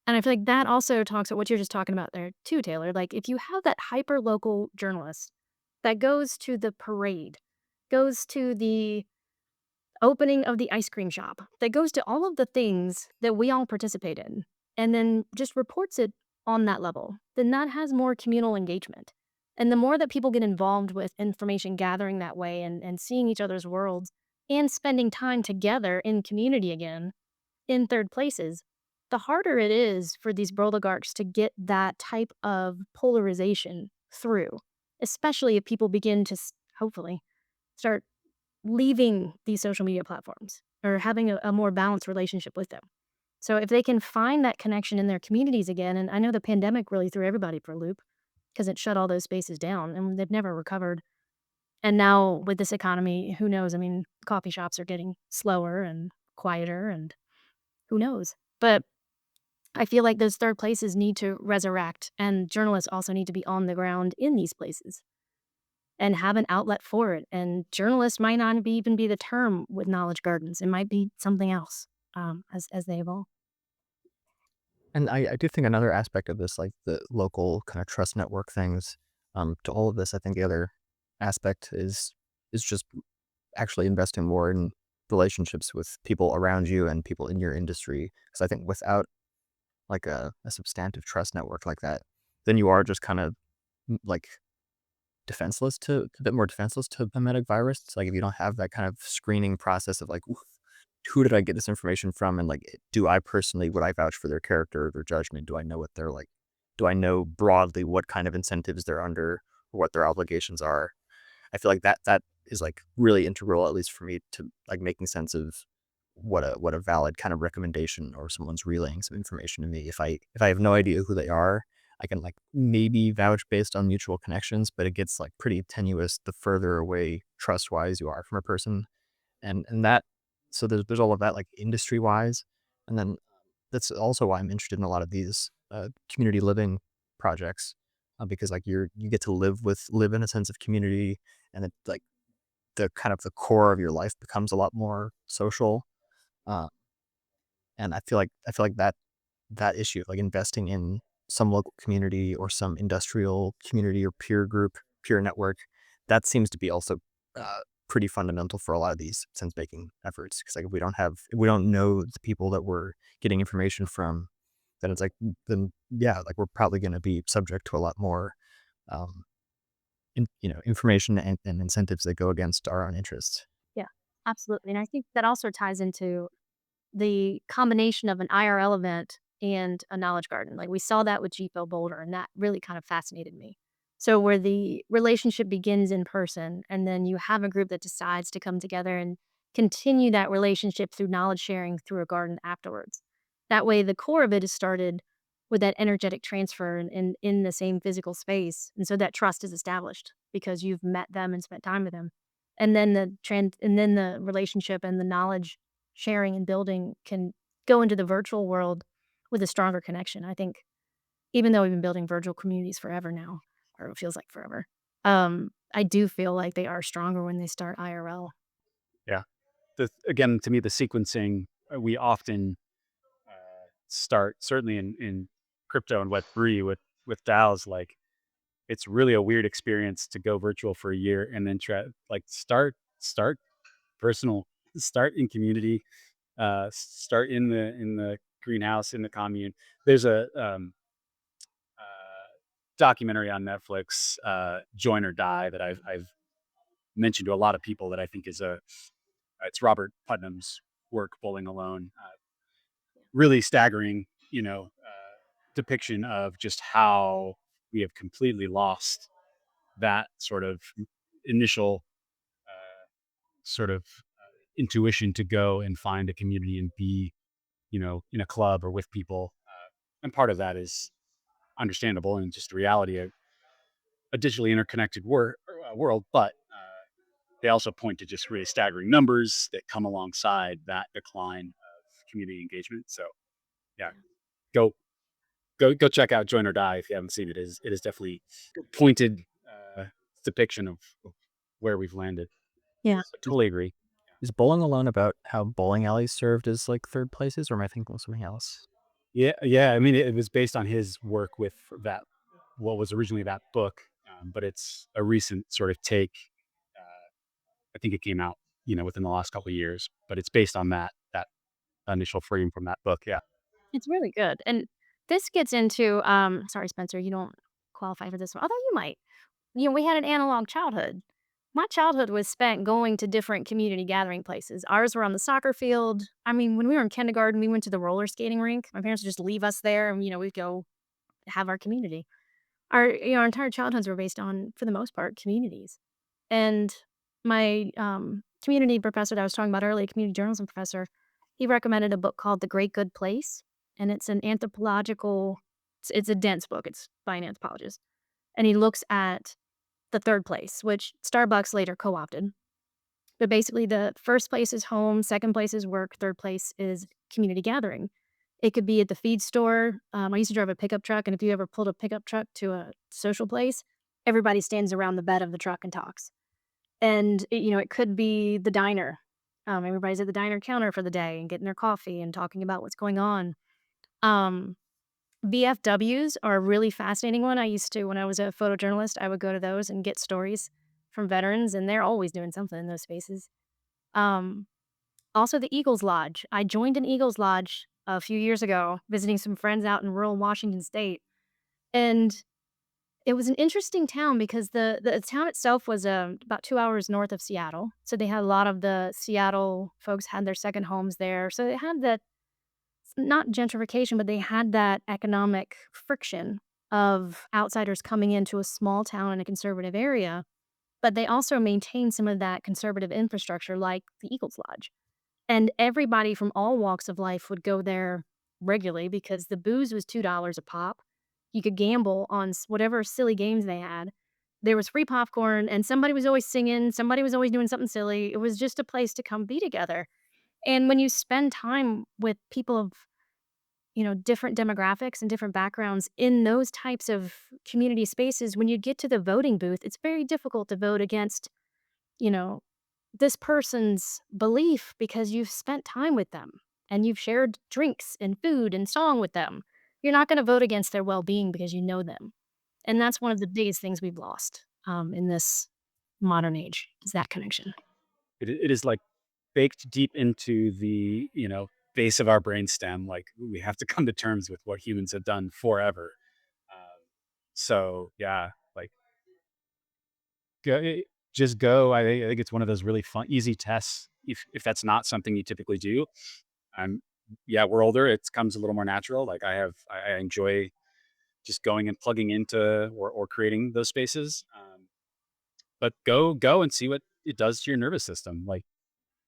And I feel like that also talks about what you're just talking about there too, Taylor. Like if you have that hyper local journalist that goes to the parade, goes to the opening of the ice cream shop, that goes to all of the things that we all participate in, and then just reports it on that level, then that has more communal engagement. And the more that people get involved with information gathering that way and seeing each other's worlds and spending time together in community again, in third places, the harder it is for these oligarchs to get that type of polarization through, especially if people begin to hopefully start leaving these social media platforms or having a more balanced relationship with them. So if they can find that connection in their communities again, and I know the pandemic really threw everybody for a loop because it shut all those spaces down and they've never recovered. And now with this economy, who knows? I mean, coffee shops are getting slower and quieter and who knows? But I feel like those third places need to resurrect, and journalists also need to be on the ground in these places and have an outlet for it. And journalists might not even be the term with knowledge gardens; it might be something else as they evolve. And I do think another aspect of this, like the local kind of trust network things, to all of this, I think the other aspect is just actually investing more in relationships with people around you and people in your industry. Because I think without like a substantive trust network like that, then you are just kind of like defenseless to a bit more defenseless to mimetic virus. It's like if you don't have that kind of screening process of like, who did I get this information from? And like, do I personally, would I vouch for their character or their judgment? Do I know what they're like? Do I know broadly what kind of incentives they're under or what their obligations are? I feel like that is like really integral, at least for me, to like making sense of what a valid kind of recommendation or someone's relaying some information to me. If I have no idea who they are, I can like maybe vouch based on mutual connections, but it gets like pretty tenuous the further away trust wise you are from a person. And that so there's all of that like industry wise. And then that's also why I'm interested in a lot of these community living projects, because like you get to live in a sense of community, and it like the kind of the core of your life becomes a lot more social. Uh, and I feel like that issue of like investing in some local community or some industrial community or peer group, peer network, that seems to be also uh, pretty fundamental for a lot of these sense making efforts. Because like if we don't know the people that we're getting information from, then it's like then yeah, like we're probably going to be subject to a lot more um, information and incentives that go against our own interests. Yeah. Absolutely, and I think that also ties into the combination of an IRL event and a knowledge garden. Like, we saw that with GPO Boulder, and that really kind of fascinated me. So where the relationship begins in person, and then you have a group that decides to come together and continue that relationship through knowledge sharing through a garden afterwards. That way, the core of it is started with that energetic transfer and in the same physical space, and so that trust is established because you've met them and spent time with them. And then the relationship and the knowledge sharing and building can go into the virtual world with a stronger connection. I think even though we've been building virtual communities forever now, or it feels like forever, I do feel like they are stronger when they start IRL. Yeah. Again, to me, the sequencing, we often start, certainly in crypto and Web3 with DAOs, like it's really a weird experience to go virtual for a year and then try like start personal, start in community, start in the greenhouse, in the commune. There's a documentary on Netflix, Join or Die, that I've mentioned to a lot of people, that I think is a it's Robert Putnam's work, Bowling Alone. Really staggering, depiction of just how we have completely lost that sort of initial sort of intuition to go and find a community and be, in a club or with people. And part of that is understandable and just the reality of a digitally interconnected world. But they also point to just really staggering numbers that come alongside that decline of community engagement. So yeah, go go check out Join or Die if you haven't seen it. It is definitely pointed uh, depiction of where we've landed. Yeah. Totally agree. Is Bowling Alone about how bowling alleys served as like third places, or am I thinking of something else? Yeah, yeah. I mean, it was based on his work with that, what was originally that book, but it's a recent sort of take. Uh, I think it came out, within the last couple of years, but it's based on that initial frame from that book. Yeah. It's really good, and this gets into, sorry, Spencer, you don't qualify for this one, although you might. We had an analog childhood. My childhood was spent going to different community gathering places. Ours were on the soccer field. I mean, when we were in kindergarten, we went to the roller skating rink. My parents would just leave us there and, we'd go have our community. Our entire childhoods were based on, for the most part, communities. And my, community professor that I was talking about earlier, community journalism professor, he recommended a book called The Great Good Place, and it's an anthropological it's a dense book, it's by an anthropologist, and he looks at the 3rd place, which Starbucks later co-opted. But basically, the 1st place is home, 2nd place is work, 3rd place is community gathering. It could be at the feed store. I used to drive a pickup truck, and if you ever pulled a pickup truck to a social place, everybody stands around the bed of the truck and talks. And, it could be the diner. Everybody's at the diner counter for the day and getting their coffee and talking about what's going on. Um, VFWs are a really fascinating one. I used to, when I was a photojournalist, I would go to those and get stories from veterans, and they're always doing something in those spaces. Um, Also, the Eagles Lodge. I joined an Eagles Lodge a few years ago, visiting some friends out in rural Washington State, and it was an interesting town because the town itself was, about 2 hours north of Seattle, so they had a lot of the Seattle folks had their second homes there, so they had that, not gentrification, but they had that economic friction of outsiders coming into a small town in a conservative area, but they also maintained some of that conservative infrastructure like the Eagles Lodge. And everybody from all walks of life would go there regularly because the booze was $2 a pop. You could gamble on whatever silly games they had. There was free popcorn, and somebody was always singing, somebody was always doing something silly. It was just a place to come be together. And when you spend time with people of, different demographics and different backgrounds in those types of community spaces, when you get to the voting booth, it's very difficult to vote against, you know, this person's belief because you've spent time with them and you've shared drinks and food and song with them. You're not going to vote against their well being because you know them. And that's one of the biggest things we've lost in this modern age is that connection. It is like baked deep into the, base of our brainstem. Like we have to come to terms with what humans have done forever. Um, so yeah, like go, just go. I think it's one of those really fun, easy tests if that's not something you typically do, yeah, we're older. It comes a little more natural. Like I enjoy just going and plugging into or creating those spaces. But go and see what it does to your nervous system. Like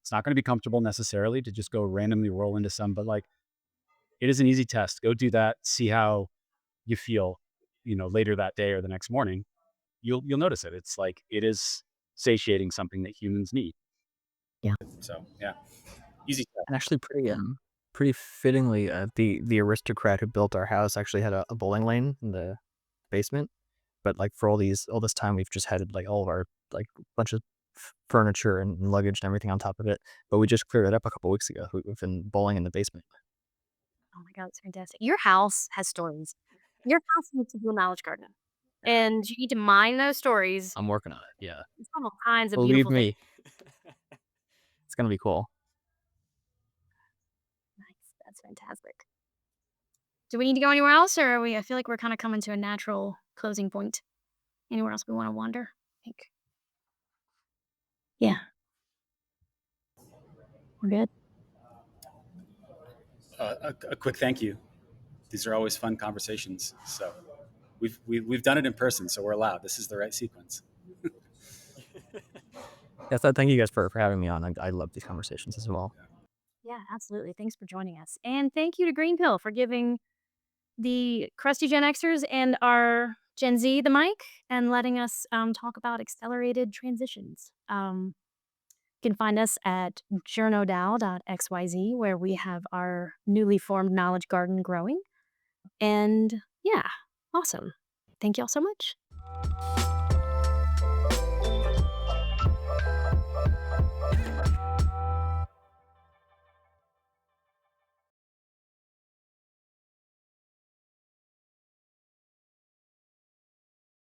it's not going to be comfortable necessarily to just go randomly roll into some, but like it is an easy test. Go do that. See how you feel, later that day or the next morning. You'll notice it. It's like it is satiating something that humans need. Yeah. So yeah, easy test. And actually pretty fittingly, the aristocrat who built our house actually had a bowling lane in the basement. But like for all this time, we've just had like all of our like bunch of furniture and luggage and everything on top of it. But we just cleared it up a couple weeks ago. We've been bowling in the basement. Oh my god, it's fantastic. Your house has stories. Your house needs to be a knowledge garden, and you need to mine those stories I'm working on it. Yeah, and find all kinds of believe beautiful things. me, it's gonna be cool. Nice, that's fantastic. Do we need to go anywhere else, or are we? I feel like we're kind of coming to a natural closing point. Anywhere else we want to wander? I think. Yeah, we're good. A quick thank you. These are always fun conversations. So we've done it in person, so we're allowed. This is the right sequence. Yeah, so thank you guys for having me on. I love these conversations as well. Yeah, absolutely. Thanks for joining us, and thank you to Green Pill for giving the crusty Gen Xers and our Gen Z the mic and letting us talk about accelerated transitions. You can find us at journodao.xyz, where we have our newly formed knowledge garden growing. And yeah, awesome. Thank y'all so much.